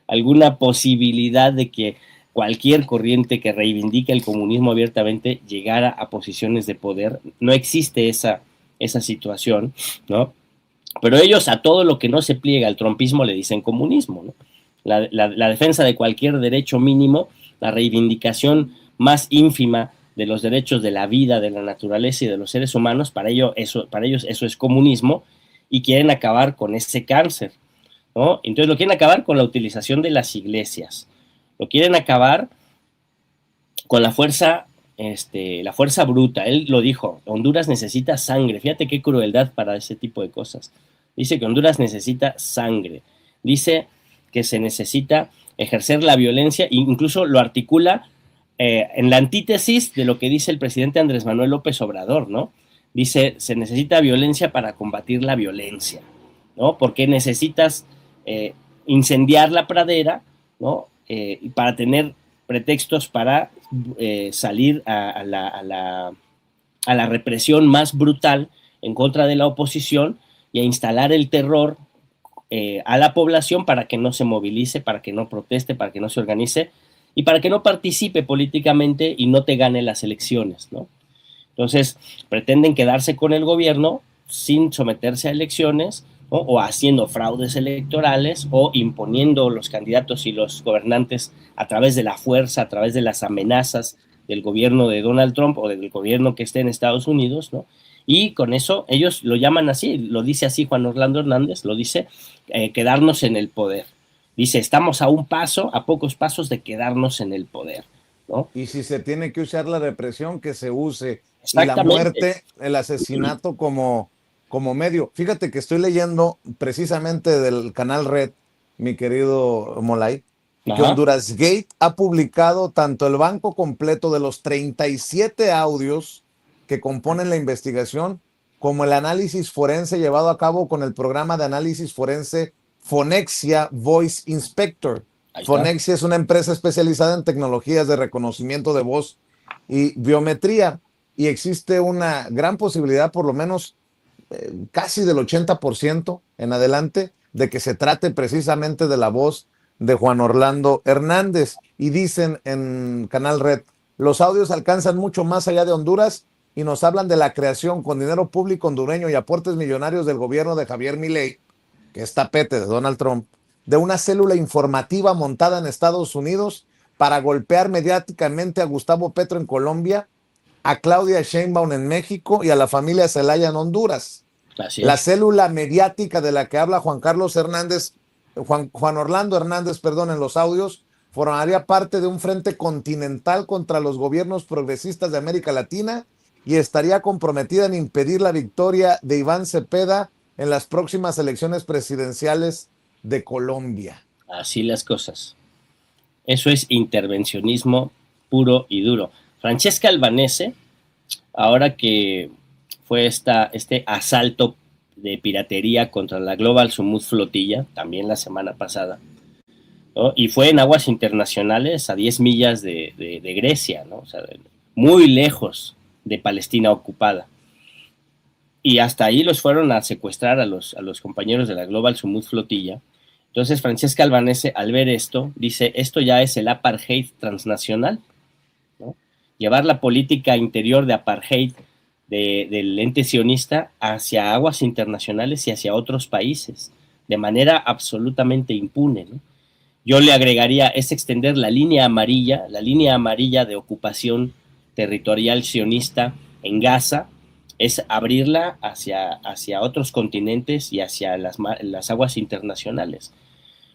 alguna posibilidad de que cualquier corriente que reivindique el comunismo abiertamente llegara a posiciones de poder. No existe esa situación, ¿no? Pero ellos a todo lo que no se pliega al trumpismo le dicen comunismo, ¿no? La defensa de cualquier derecho mínimo, la reivindicación más ínfima de los derechos de la vida, de la naturaleza y de los seres humanos, para ellos eso es comunismo, y quieren acabar con ese cáncer, ¿no? Entonces lo quieren acabar con la utilización de las iglesias, lo quieren acabar con la fuerza bruta. Él lo dijo, Honduras necesita sangre. Fíjate qué crueldad para ese tipo de cosas. Dice que Honduras necesita sangre. Dice que se necesita ejercer la violencia, e incluso lo articula en la antítesis de lo que dice el presidente Andrés Manuel López Obrador, ¿no? Dice, se necesita violencia para combatir la violencia, ¿no? Porque necesitas incendiar la pradera, ¿no? Y para tener pretextos para salir a la represión más brutal en contra de la oposición y a instalar el terror a la población para que no se movilice, para que no proteste, para que no se organice y para que no participe políticamente y no te gane las elecciones, ¿no? Entonces, pretenden quedarse con el gobierno sin someterse a elecciones, ¿no? O haciendo fraudes electorales o imponiendo los candidatos y los gobernantes a través de la fuerza, a través de las amenazas del gobierno de Donald Trump o del gobierno que esté en Estados Unidos, ¿no? Y con eso ellos lo llaman así, lo dice así Juan Orlando Hernández, lo dice quedarnos en el poder. Dice, estamos a pocos pasos de quedarnos en el poder, ¿no? Y si se tiene que usar la represión, que se use. Y la muerte, el asesinato como medio. Fíjate que estoy leyendo precisamente del canal Red, mi querido Molay, que Honduras Gate ha publicado tanto el banco completo de los 37 audios que componen la investigación, como el análisis forense llevado a cabo con el programa de análisis forense Phonexia Voice Inspector. Phonexia es una empresa especializada en tecnologías de reconocimiento de voz y biometría, y existe una gran posibilidad, por lo menos casi del 80% en adelante, de que se trate precisamente de la voz de Juan Orlando Hernández. Y dicen en Canal Red, los audios alcanzan mucho más allá de Honduras y nos hablan de la creación con dinero público hondureño y aportes millonarios del gobierno de Javier Milei, que es tapete de Donald Trump, de una célula informativa montada en Estados Unidos para golpear mediáticamente a Gustavo Petro en Colombia, a Claudia Sheinbaum en México y a la familia Zelaya en Honduras. La célula mediática de la que habla Juan Orlando Hernández, en los audios, formaría parte de un frente continental contra los gobiernos progresistas de América Latina y estaría comprometida en impedir la victoria de Iván Cepeda en las próximas elecciones presidenciales de Colombia. Así las cosas. Eso es intervencionismo puro y duro. Francesca Albanese, ahora que fue este asalto de piratería contra la Global Smooth Flotilla, también la semana pasada, ¿no? Y fue en aguas internacionales a 10 millas de Grecia, ¿no? O sea, muy lejos de Palestina ocupada. Y hasta ahí los fueron a secuestrar a los compañeros de la Global Smooth Flotilla. Entonces Francesca Albanese, al ver esto, dice, esto ya es el apartheid transnacional, ¿no? Llevar la política interior de apartheid del ente sionista hacia aguas internacionales y hacia otros países, de manera absolutamente impune, ¿no? Yo le agregaría, es extender la línea amarilla de ocupación territorial sionista en Gaza, es abrirla hacia otros continentes y hacia las aguas internacionales.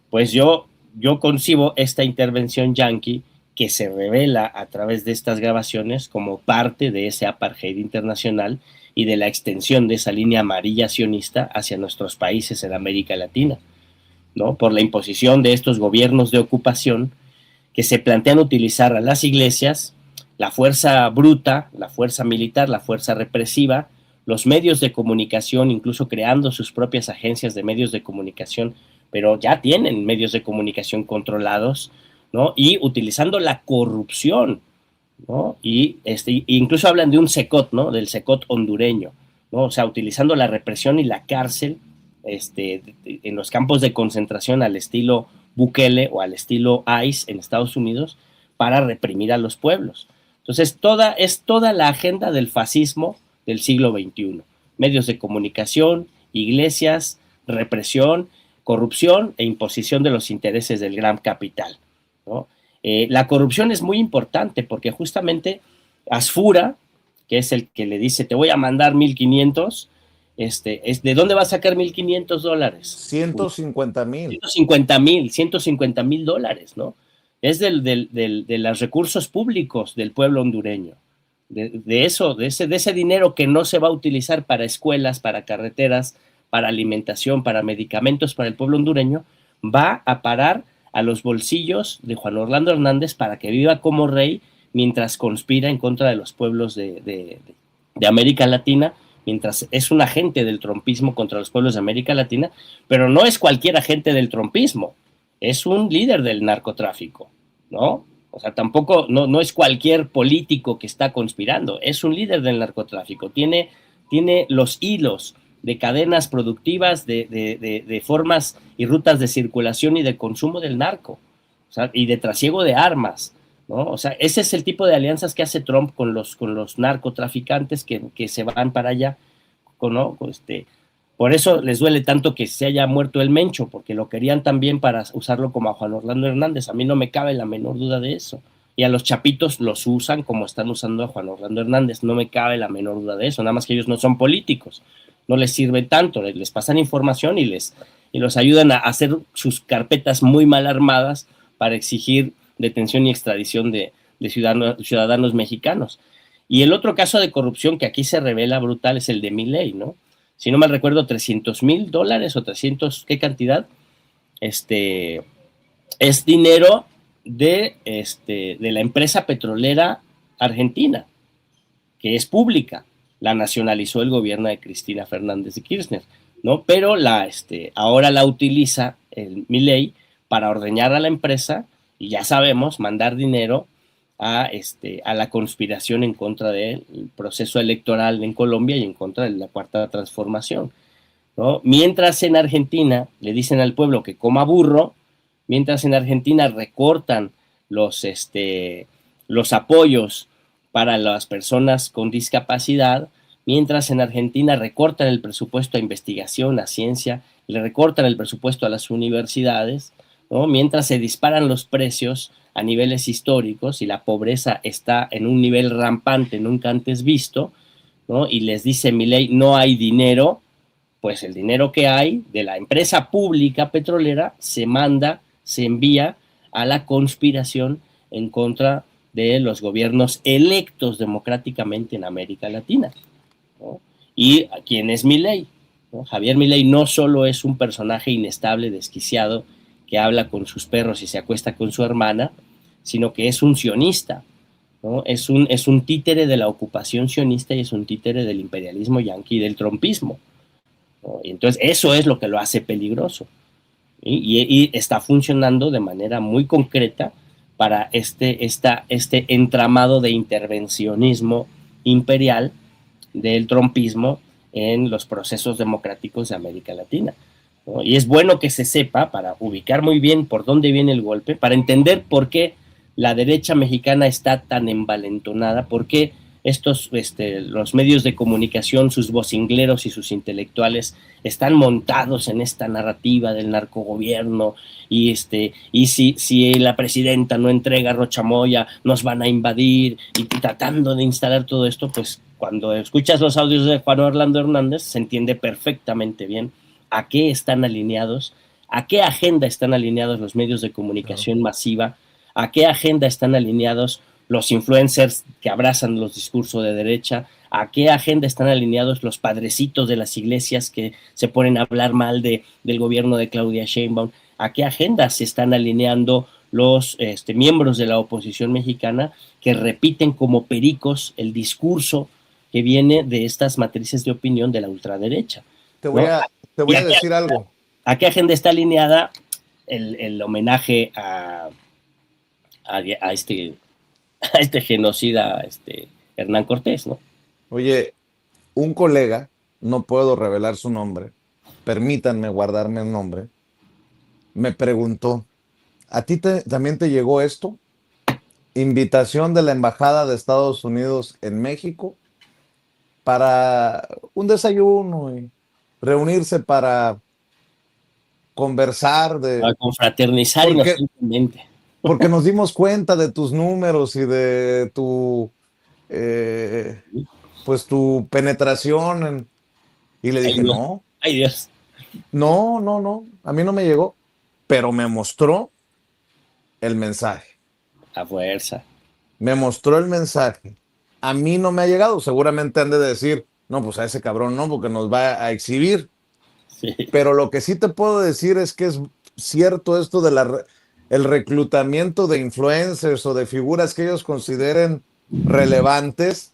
Pues yo concibo esta intervención yanqui que se revela a través de estas grabaciones como parte de ese apartheid internacional y de la extensión de esa línea amarilla sionista hacia nuestros países en América Latina, ¿no? Por la imposición de estos gobiernos de ocupación que se plantean utilizar a las iglesias, la fuerza bruta, la fuerza militar, la fuerza represiva, los medios de comunicación, incluso creando sus propias agencias de medios de comunicación, pero ya tienen medios de comunicación controlados, ¿no? Y utilizando la corrupción, ¿no? Y incluso hablan de un secot, ¿no? Del secot hondureño, ¿no? O sea, utilizando la represión y la cárcel en los campos de concentración al estilo Bukele o al estilo ICE en Estados Unidos para reprimir a los pueblos. Entonces, toda la agenda del fascismo del siglo XXI. Medios de comunicación, iglesias, represión, corrupción e imposición de los intereses del gran capital, ¿no? La corrupción es muy importante porque justamente Asfura, que es el que le dice, te voy a mandar 1,500, ¿de dónde va a sacar $1,500? 150 mil dólares, ¿no? Es de los recursos públicos del pueblo hondureño, de ese dinero que no se va a utilizar para escuelas, para carreteras, para alimentación, para medicamentos para el pueblo hondureño, va a parar a los bolsillos de Juan Orlando Hernández para que viva como rey mientras conspira en contra de los pueblos de América Latina, mientras es un agente del trumpismo contra los pueblos de América Latina, pero no es cualquier agente del trumpismo, es un líder del narcotráfico, ¿no? O sea, tampoco, no es cualquier político que está conspirando, es un líder del narcotráfico, tiene tiene los hilos de cadenas productivas, de formas y rutas de circulación y de consumo del narco, o sea, y de trasiego de armas, ¿no? O sea, ese es el tipo de alianzas que hace Trump con los narcotraficantes que se van para allá, ¿no? Por eso les duele tanto que se haya muerto el Mencho, porque lo querían también para usarlo como a Juan Orlando Hernández. A mí no me cabe la menor duda de eso. Y a los chapitos los usan como están usando a Juan Orlando Hernández. No me cabe la menor duda de eso. Nada más que ellos no son políticos. No les sirve tanto. Les pasan información y los ayudan a hacer sus carpetas muy mal armadas para exigir detención y extradición de ciudadanos mexicanos. Y el otro caso de corrupción que aquí se revela brutal es el de Milei, ¿no? Si no mal recuerdo, $300,000 o 300, ¿qué cantidad? Es dinero de la empresa petrolera argentina, que es pública. La nacionalizó el gobierno de Cristina Fernández de Kirchner, ¿no? Pero ahora la utiliza el Milei para ordeñar a la empresa y ya sabemos, mandar dinero a la conspiración en contra del proceso electoral en Colombia y en contra de la Cuarta Transformación, ¿no? Mientras en Argentina le dicen al pueblo que coma burro, mientras en Argentina recortan los apoyos para las personas con discapacidad, mientras en Argentina recortan el presupuesto a investigación, a ciencia, le recortan el presupuesto a las universidades, ¿no? Mientras se disparan los precios a niveles históricos y la pobreza está en un nivel rampante nunca antes visto, ¿no? Y les dice Milei, no hay dinero, pues el dinero que hay de la empresa pública petrolera se envía a la conspiración en contra de los gobiernos electos democráticamente en América Latina, ¿no? ¿Y quién es Milei? ¿No? Javier Milei no solo es un personaje inestable, desquiciado, que habla con sus perros y se acuesta con su hermana, sino que es un sionista, ¿no? Es un títere de la ocupación sionista y es un títere del imperialismo yanqui y del trumpismo, ¿no? Y entonces eso es lo que lo hace peligroso, y está funcionando de manera muy concreta para este entramado de intervencionismo imperial del trumpismo en los procesos democráticos de América Latina, ¿no? Y es bueno que se sepa para ubicar muy bien por dónde viene el golpe, para entender por qué la derecha mexicana está tan envalentonada, por qué los medios de comunicación, sus vocingleros y sus intelectuales están montados en esta narrativa del narcogobierno y si la presidenta no entrega a Rocha Moya, nos van a invadir, y tratando de instalar todo esto. Pues cuando escuchas los audios de Juan Orlando Hernández se entiende perfectamente bien a qué están alineados, a qué agenda están alineados los medios de comunicación masiva, a qué agenda están alineados los influencers que abrazan los discursos de derecha, a qué agenda están alineados los padrecitos de las iglesias que se ponen a hablar mal del gobierno de Claudia Sheinbaum, a qué agenda se están alineando los miembros de la oposición mexicana que repiten como pericos el discurso que viene de estas matrices de opinión de la ultraderecha. Te voy a decir algo. ¿A qué agenda está alineada el homenaje a este genocida Hernán Cortés, ¿no? Oye, un colega, no puedo revelar su nombre, permítanme guardarme el nombre, me preguntó, ¿a ti también te llegó esto? Invitación de la Embajada de Estados Unidos en México para un desayuno y reunirse para conversar para confraternizar inocentemente. Porque nos dimos cuenta de tus números y de tu pues tu penetración y le dije, no. Ay, Dios. No, a mí no me llegó, pero me mostró el mensaje. A fuerza. Me mostró el mensaje. A mí no me ha llegado, seguramente han de decir, no, pues a ese cabrón no, porque nos va a exhibir. Sí. Pero lo que sí te puedo decir es que es cierto esto de el reclutamiento de influencers o de figuras que ellos consideren relevantes,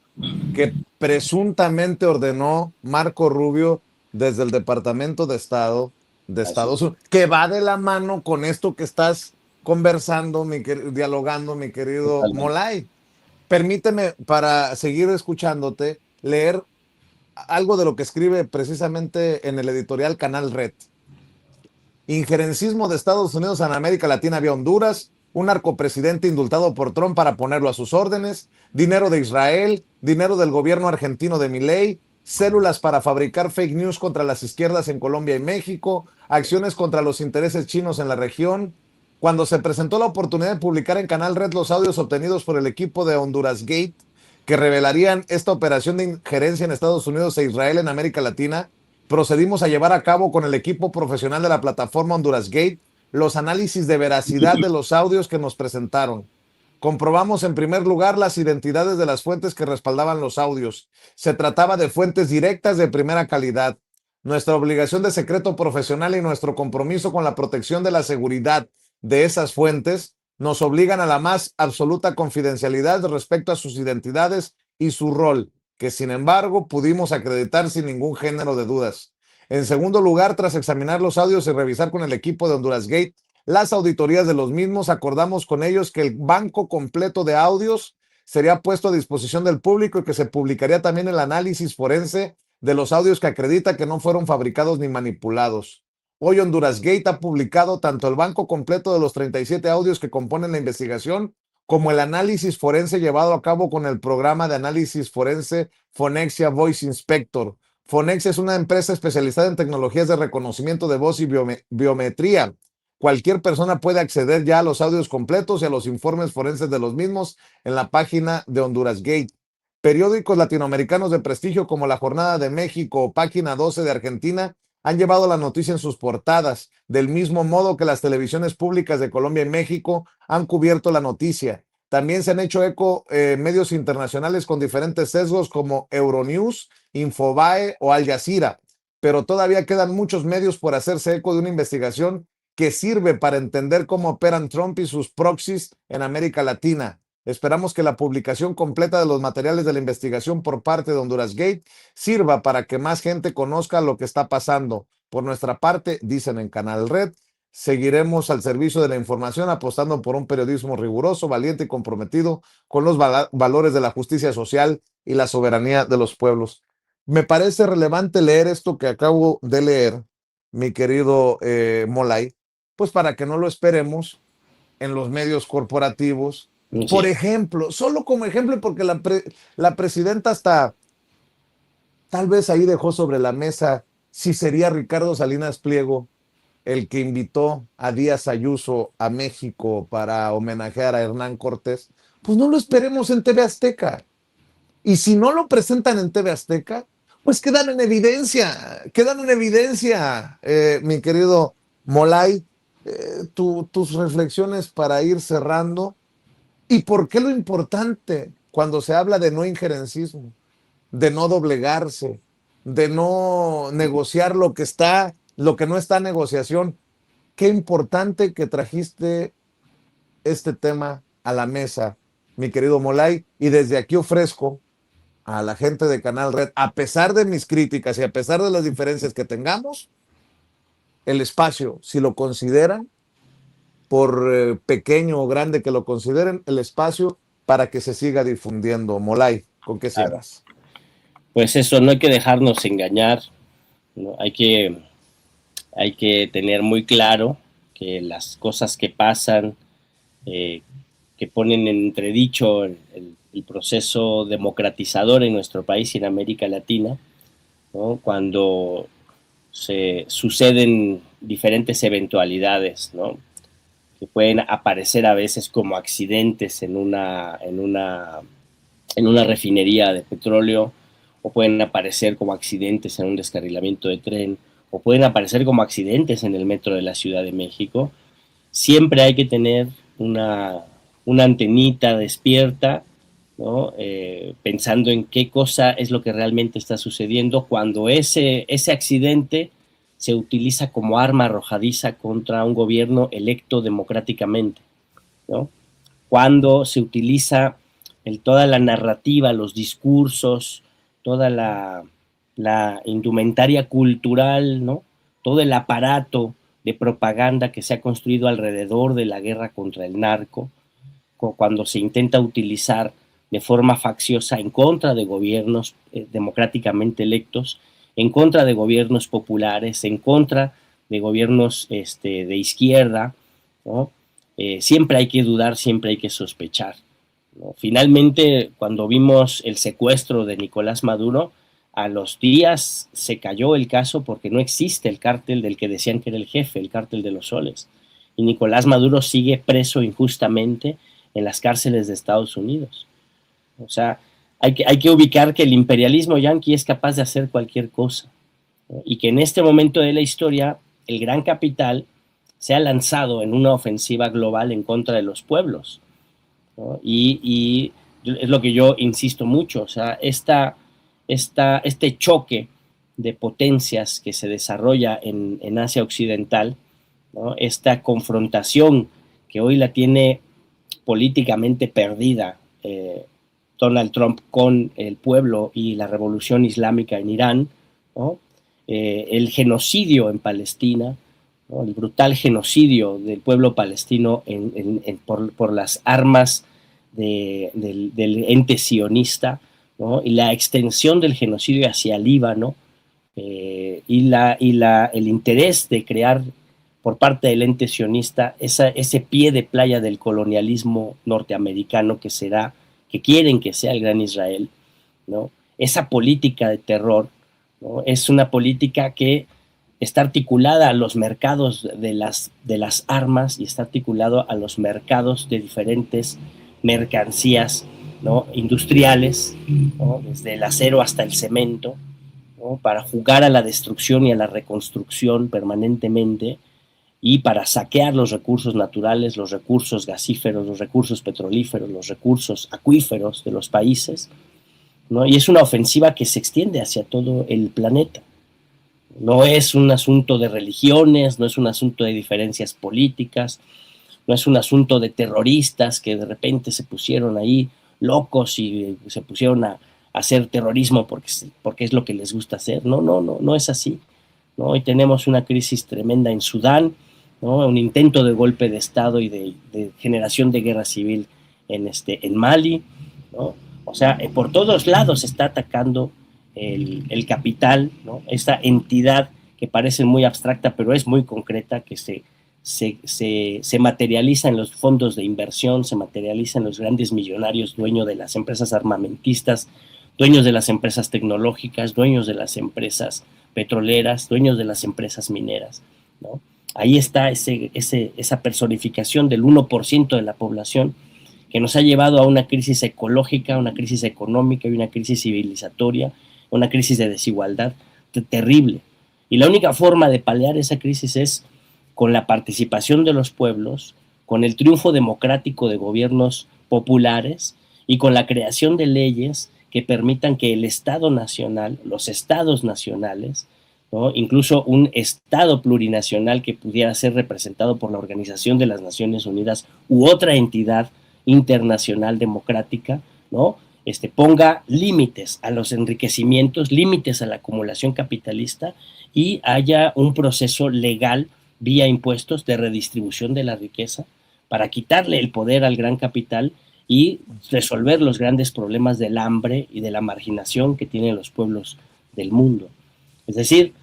que presuntamente ordenó Marco Rubio desde el Departamento de Estado de Estados Unidos, que va de la mano con esto que estás conversando, dialogando, mi querido Molay. Permíteme, para seguir escuchándote, leer algo de lo que escribe precisamente en el editorial Canal Red. Injerencismo de Estados Unidos en América Latina vía Honduras, un narcopresidente indultado por Trump para ponerlo a sus órdenes, dinero de Israel, dinero del gobierno argentino de Milei, células para fabricar fake news contra las izquierdas en Colombia y México, acciones contra los intereses chinos en la región. Cuando se presentó la oportunidad de publicar en Canal Red los audios obtenidos por el equipo de Honduras Gate, que revelarían esta operación de injerencia en Estados Unidos e Israel en América Latina, procedimos a llevar a cabo con el equipo profesional de la plataforma Honduras Gate los análisis de veracidad de los audios que nos presentaron. Comprobamos en primer lugar las identidades de las fuentes que respaldaban los audios. Se trataba de fuentes directas de primera calidad. Nuestra obligación de secreto profesional y nuestro compromiso con la protección de la seguridad de esas fuentes nos obligan a la más absoluta confidencialidad respecto a sus identidades y su rol, que sin embargo pudimos acreditar sin ningún género de dudas. En segundo lugar, tras examinar los audios y revisar con el equipo de Honduras Gate las auditorías de los mismos, acordamos con ellos que el banco completo de audios sería puesto a disposición del público y que se publicaría también el análisis forense de los audios que acredita que no fueron fabricados ni manipulados. Hoy Honduras Gate ha publicado tanto el banco completo de los 37 audios que componen la investigación como el análisis forense llevado a cabo con el programa de análisis forense Phonexia Voice Inspector. Phonexia es una empresa especializada en tecnologías de reconocimiento de voz y biometría. Cualquier persona puede acceder ya a los audios completos y a los informes forenses de los mismos en la página de Honduras Gate. Periódicos latinoamericanos de prestigio como La Jornada de México o Página 12 de Argentina han llevado la noticia en sus portadas, del mismo modo que las televisiones públicas de Colombia y México han cubierto la noticia. También se han hecho eco medios internacionales con diferentes sesgos como Euronews, Infobae o Al Jazeera, pero todavía quedan muchos medios por hacerse eco de una investigación que sirve para entender cómo operan Trump y sus proxies en América Latina. Esperamos que la publicación completa de los materiales de la investigación por parte de Honduras Gate sirva para que más gente conozca lo que está pasando. Por nuestra parte, dicen en Canal Red, seguiremos al servicio de la información apostando por un periodismo riguroso, valiente y comprometido con los valores de la justicia social y la soberanía de los pueblos. Me parece relevante leer esto que acabo de leer, mi querido Molay, pues para que no lo esperemos en los medios corporativos. Sí. Por ejemplo, solo como ejemplo, porque la presidenta hasta tal vez ahí dejó sobre la mesa si sería Ricardo Salinas Pliego el que invitó a Díaz Ayuso a México para homenajear a Hernán Cortés. Pues no lo esperemos en TV Azteca. Y si no lo presentan en TV Azteca, pues quedan en evidencia, mi querido Molay, tus reflexiones para ir cerrando. ¿Y por qué lo importante cuando se habla de no injerencismo, de no doblegarse, de no negociar lo que no está en negociación? Qué importante que trajiste este tema a la mesa, mi querido Molay, y desde aquí ofrezco a la gente de Canal Red, a pesar de mis críticas y a pesar de las diferencias que tengamos, el espacio, si lo consideran, por pequeño o grande que lo consideren, el espacio para que se siga difundiendo. Molay, ¿con qué cierras? Pues eso, no hay que dejarnos engañar, ¿no? Hay que tener muy claro que las cosas que pasan, que ponen en entredicho el proceso democratizador en nuestro país y en América Latina, ¿no? Cuando se suceden diferentes eventualidades, ¿no? Que pueden aparecer a veces como accidentes en una refinería de petróleo, o pueden aparecer como accidentes en un descarrilamiento de tren, o pueden aparecer como accidentes en el metro de la Ciudad de México. Siempre hay que tener una antenita despierta, ¿no? Pensando en qué cosa es lo que realmente está sucediendo cuando ese accidente se utiliza como arma arrojadiza contra un gobierno electo democráticamente, ¿no? Cuando se utiliza toda la narrativa, los discursos, toda la indumentaria cultural, ¿no? Todo el aparato de propaganda que se ha construido alrededor de la guerra contra el narco, cuando se intenta utilizar de forma facciosa en contra de gobiernos democráticamente electos, en contra de gobiernos populares, en contra de gobiernos de izquierda, ¿no? Siempre hay que dudar, siempre hay que sospechar, ¿no? Finalmente, cuando vimos el secuestro de Nicolás Maduro, a los días se cayó el caso porque no existe el cártel del que decían que era el jefe, el cártel de los soles. Y Nicolás Maduro sigue preso injustamente en las cárceles de Estados Unidos. O sea, hay que ubicar que el imperialismo yanqui es capaz de hacer cualquier cosa, ¿no? Y que en este momento de la historia el gran capital se ha lanzado en una ofensiva global en contra de los pueblos, ¿no? Y es lo que yo insisto mucho, o sea, este choque de potencias que se desarrolla en Asia Occidental, ¿no? Esta confrontación que hoy la tiene políticamente perdida Donald Trump con el pueblo y la revolución islámica en Irán, ¿no? El genocidio en Palestina, ¿no? El brutal genocidio del pueblo palestino por las armas del ente sionista, ¿no? Y la extensión del genocidio hacia Líbano, y el interés de crear por parte del ente sionista ese pie de playa del colonialismo norteamericano que quieren que sea el gran Israel, ¿no? Esa política de terror, ¿no? Es una política que está articulada a los mercados de las armas y está articulado a los mercados de diferentes mercancías, ¿no? Industriales, ¿no? Desde el acero hasta el cemento, ¿no? Para jugar a la destrucción y a la reconstrucción permanentemente y para saquear los recursos naturales, los recursos gasíferos, los recursos petrolíferos, los recursos acuíferos de los países, ¿no? Y es una ofensiva que se extiende hacia todo el planeta. No es un asunto de religiones, no es un asunto de diferencias políticas, no es un asunto de terroristas que de repente se pusieron ahí locos y se pusieron a hacer terrorismo porque es lo que les gusta hacer. No es así, ¿no? Hoy tenemos una crisis tremenda en Sudán, ¿no? Un intento de golpe de Estado y de generación de guerra civil en Mali, ¿no? O sea, por todos lados se está atacando el capital, ¿no? Esta entidad que parece muy abstracta, pero es muy concreta, que se materializa en los fondos de inversión, se materializa en los grandes millonarios dueños de las empresas armamentistas, dueños de las empresas tecnológicas, dueños de las empresas petroleras, dueños de las empresas mineras, ¿no? Ahí está esa personificación del 1% de la población que nos ha llevado a una crisis ecológica, una crisis económica y una crisis civilizatoria, una crisis de desigualdad terrible. Y la única forma de paliar esa crisis es con la participación de los pueblos, con el triunfo democrático de gobiernos populares y con la creación de leyes que permitan que el Estado nacional, los estados nacionales, ¿no? Incluso un Estado plurinacional que pudiera ser representado por la Organización de las Naciones Unidas u otra entidad internacional democrática, ¿no? Ponga límites a los enriquecimientos, límites a la acumulación capitalista y haya un proceso legal vía impuestos de redistribución de la riqueza para quitarle el poder al gran capital y resolver los grandes problemas del hambre y de la marginación que tienen los pueblos del mundo. Es decir,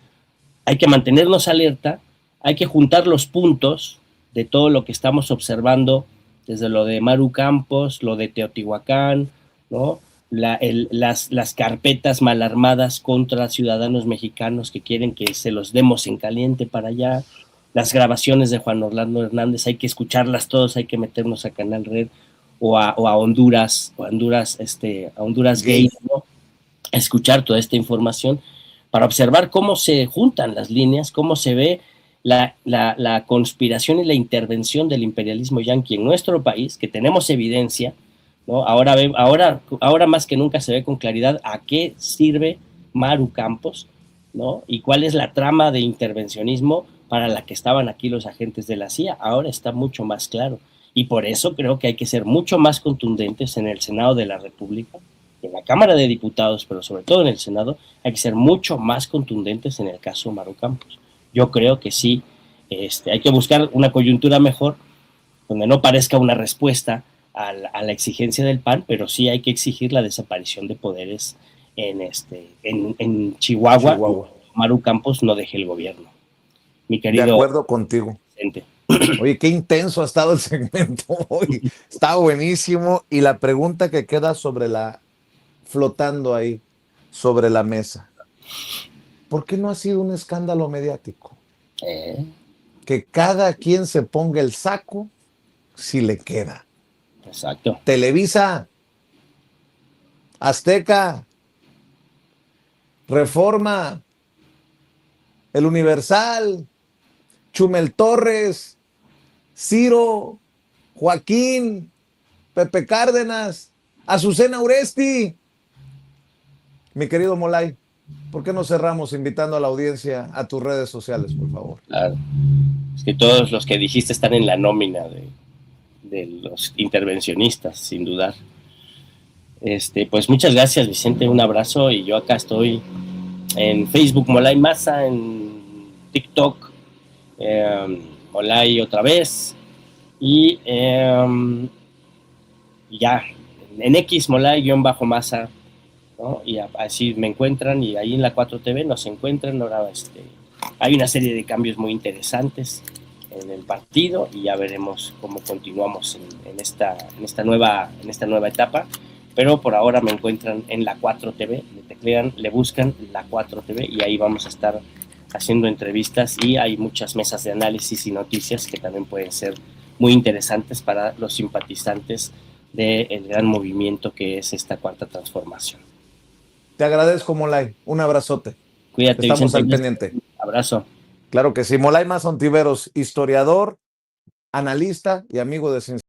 hay que mantenernos alerta, hay que juntar los puntos de todo lo que estamos observando, desde lo de Maru Campos, lo de Teotihuacán, ¿no? Las carpetas mal armadas contra ciudadanos mexicanos que quieren que se los demos en caliente para allá, las grabaciones de Juan Orlando Hernández, hay que escucharlas todos, hay que meternos a Canal Red o a Honduras, a Honduras Gay, ¿no? A escuchar toda esta información para observar cómo se juntan las líneas, cómo se ve la conspiración y la intervención del imperialismo yanqui en nuestro país, que tenemos evidencia, ¿no? Ahora más que nunca se ve con claridad a qué sirve Maru Campos, ¿no? Y cuál es la trama de intervencionismo para la que estaban aquí los agentes de la CIA. Ahora está mucho más claro. Y por eso creo que hay que ser mucho más contundentes en el Senado de la República, en la Cámara de Diputados, pero sobre todo en el Senado, hay que ser mucho más contundentes en el caso Maru Campos. Yo creo que sí, hay que buscar una coyuntura mejor, donde no parezca una respuesta a la exigencia del PAN, pero sí hay que exigir la desaparición de poderes en Chihuahua. Maru Campos no deje el gobierno. Mi querido. De acuerdo contigo. Presidente. Oye, qué intenso ha estado el segmento hoy. Está buenísimo. Y la pregunta que queda flotando ahí, sobre la mesa. ¿Por qué no ha sido un escándalo mediático? Que cada quien se ponga el saco si le queda. Exacto. Televisa, Azteca, Reforma, El Universal, Chumel Torres, Ciro, Joaquín, Pepe Cárdenas, Azucena Uresti. Mi querido Molay, ¿por qué no cerramos invitando a la audiencia a tus redes sociales, por favor? Claro. Es que todos los que dijiste están en la nómina de los intervencionistas, sin dudar. Pues muchas gracias, Vicente, un abrazo, y yo acá estoy en Facebook Molay Maza, en TikTok Molay otra vez, y ya, en X Molay-Maza, ¿no? Y así me encuentran, y ahí en la 4TV nos encuentran. Ahora hay una serie de cambios muy interesantes en el partido, y ya veremos cómo continuamos en esta nueva etapa. Pero por ahora me encuentran en la 4TV, le teclean, le buscan la 4TV, y ahí vamos a estar haciendo entrevistas, y hay muchas mesas de análisis y noticias que también pueden ser muy interesantes para los simpatizantes del gran movimiento que es esta cuarta transformación. Te agradezco, Molay. Un abrazote. Cuídate, estamos Vicente, al pendiente. Abrazo. Claro que sí. Molay Maza Ontiveros, historiador, analista y amigo de